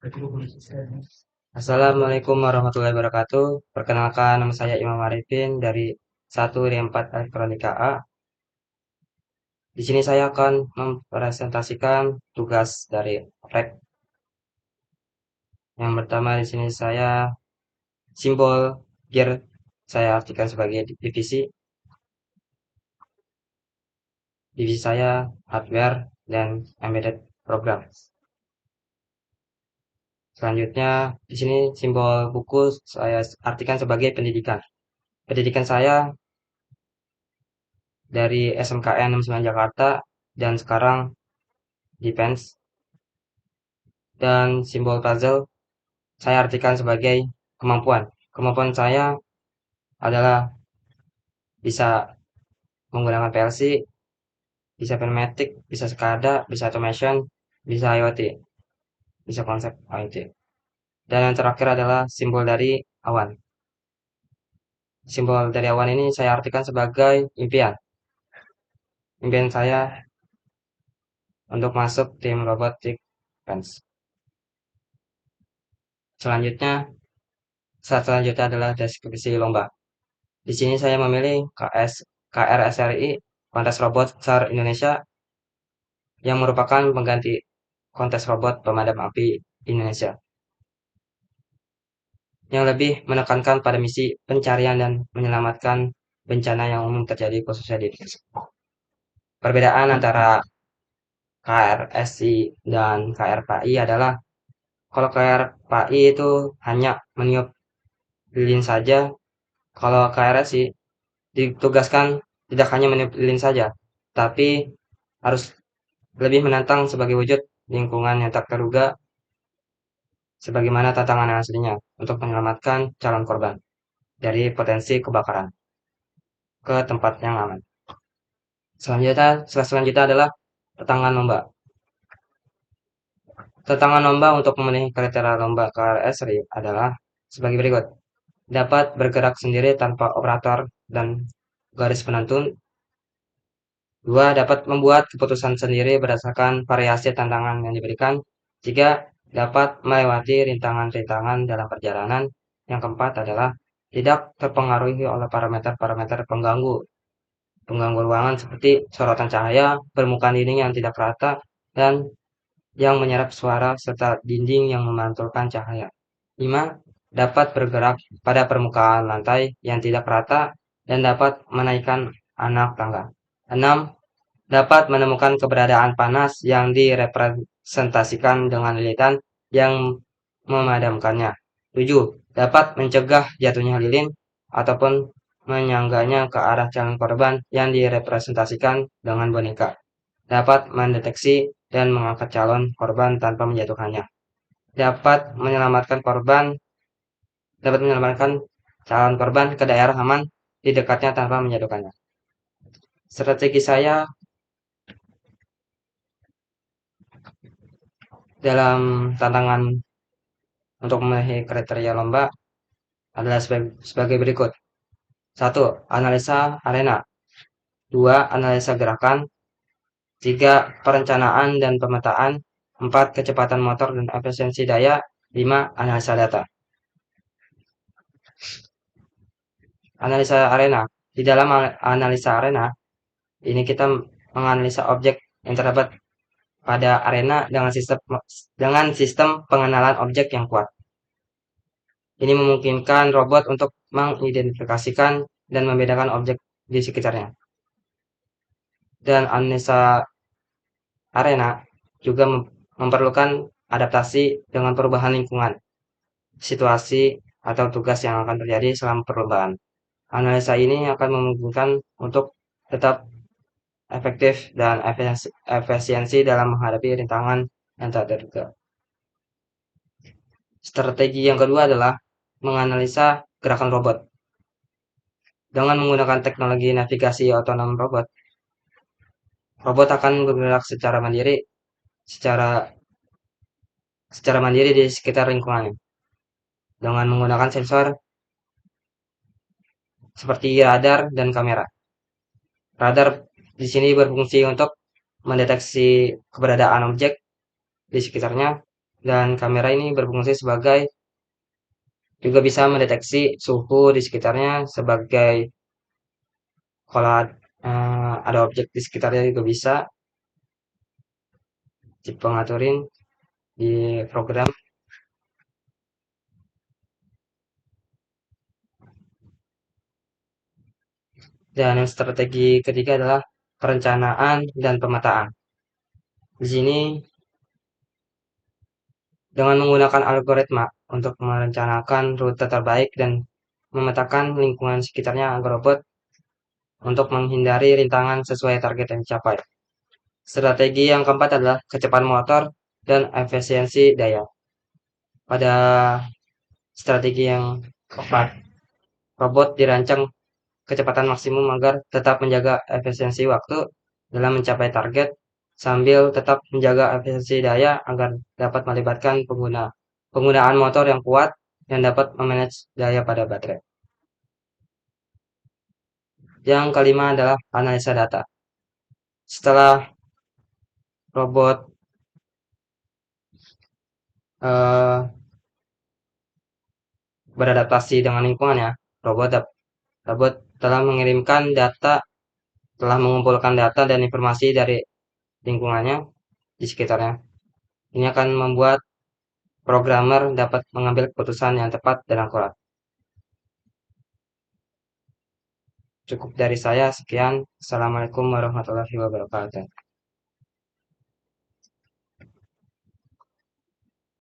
Assalamualaikum warahmatullahi wabarakatuh. Perkenalkan, nama saya Imam Arifin dari 1 dari 4 Elektronika A. Di sini saya akan mempresentasikan tugas dari oprek. Yang pertama di sini saya simbol gear saya artikan sebagai divisi. Divisi saya hardware dan embedded program. Selanjutnya di sini simbol buku saya artikan sebagai pendidikan. Pendidikan saya dari SMKN 69 Jakarta dan sekarang Defense. Dan simbol puzzle saya artikan sebagai kemampuan. Kemampuan saya adalah bisa menggunakan PLC, bisa pneumatic, bisa SCADA, bisa automation, bisa IoT, bisa konsep IoT. Dan yang terakhir adalah simbol dari awan. Simbol dari awan ini saya artikan sebagai impian. Impian saya untuk masuk tim robotik Defense. Selanjutnya, saat selanjutnya adalah deskripsi lomba. Di sini saya memilih KRSRI, Kontes Robot SAR Indonesia, yang merupakan pengganti kontes robot pemadam api Indonesia, yang lebih menekankan pada misi pencarian dan menyelamatkan bencana yang umum terjadi khususnya di Indonesia. Perbedaan antara KRSI dan KRPI adalah kalau KRPI itu hanya meniup lilin saja, kalau KRSI ditugaskan tidak hanya meniup lilin saja, tapi harus lebih menantang sebagai wujud lingkungan yang tak terduga sebagaimana tantangan aslinya untuk menyelamatkan calon korban dari potensi kebakaran ke tempat yang aman. Selanjutnya adalah tantangan lomba. Tantangan lomba untuk memenuhi kriteria lomba KRS adalah sebagai berikut. Dapat bergerak sendiri tanpa operator dan garis penentu. 2. Dapat membuat keputusan sendiri berdasarkan variasi tantangan yang diberikan. 3. Dapat melewati rintangan-rintangan dalam perjalanan. Yang keempat adalah tidak terpengaruhi oleh parameter-parameter pengganggu ruangan seperti sorotan cahaya, permukaan dinding yang tidak rata, dan yang menyerap suara serta dinding yang memantulkan cahaya. 5. Dapat bergerak pada permukaan lantai yang tidak rata dan dapat menaikkan anak tangga. 6. Dapat menemukan keberadaan panas yang direpresentasikan dengan lilitan yang memadamkannya. 7. Dapat mencegah jatuhnya lilin ataupun menyangganya ke arah calon korban yang direpresentasikan dengan boneka. Dapat mendeteksi dan mengangkat calon korban tanpa menjatuhkannya. Dapat menyelamatkan calon korban ke daerah aman di dekatnya tanpa menjatuhkannya. Strategi saya dalam tantangan untuk memenuhi kriteria lomba adalah sebagai berikut. 1. Analisa arena. 2. Analisa gerakan. 3. Perencanaan dan pemetaan. 4. Kecepatan motor dan efisiensi daya. 5. Analisa data. Analisa arena. Di dalam analisa arena, ini kita menganalisa objek yang terdapat pada arena dengan sistem pengenalan objek yang kuat. Ini memungkinkan robot untuk mengidentifikasikan dan membedakan objek di sekitarnya. Dan analisa arena juga memerlukan adaptasi dengan perubahan lingkungan, situasi, atau tugas yang akan terjadi selama perlombaan. Analisa ini akan memungkinkan untuk tetap efektif dan efisiensi dalam menghadapi rintangan yang tak terduga. Strategi yang kedua adalah menganalisa gerakan robot. Dengan menggunakan teknologi navigasi otonom robot, robot akan bergerak secara secara mandiri di sekitar lingkungannya dengan menggunakan sensor seperti radar dan kamera. Radar di sini berfungsi untuk mendeteksi keberadaan objek di sekitarnya, Dan kamera ini berfungsi sebagai juga bisa mendeteksi suhu di sekitarnya sebagai kalau ada objek di sekitarnya juga bisa dipengaturin di program. Dan yang strategi ketiga adalah perencanaan dan pemetaan. Di sini dengan menggunakan algoritma untuk merencanakan rute terbaik dan memetakan lingkungan sekitarnya agar robot untuk menghindari rintangan sesuai target yang dicapai. Strategi yang keempat adalah kecepatan motor dan efisiensi daya. Pada strategi yang keempat, robot dirancang kecepatan maksimum agar tetap menjaga efisiensi waktu dalam mencapai target sambil tetap menjaga efisiensi daya agar dapat melibatkan penggunaan motor yang kuat yang dapat memanage daya pada baterai. Yang kelima adalah analisa data. Setelah robot eh, beradaptasi dengan lingkungannya, robot telah mengirimkan data, telah mengumpulkan data dan informasi dari lingkungannya di sekitarnya. Ini akan membuat programmer dapat mengambil keputusan yang tepat dan akurat. Cukup dari saya, sekian. Assalamualaikum warahmatullahi wabarakatuh.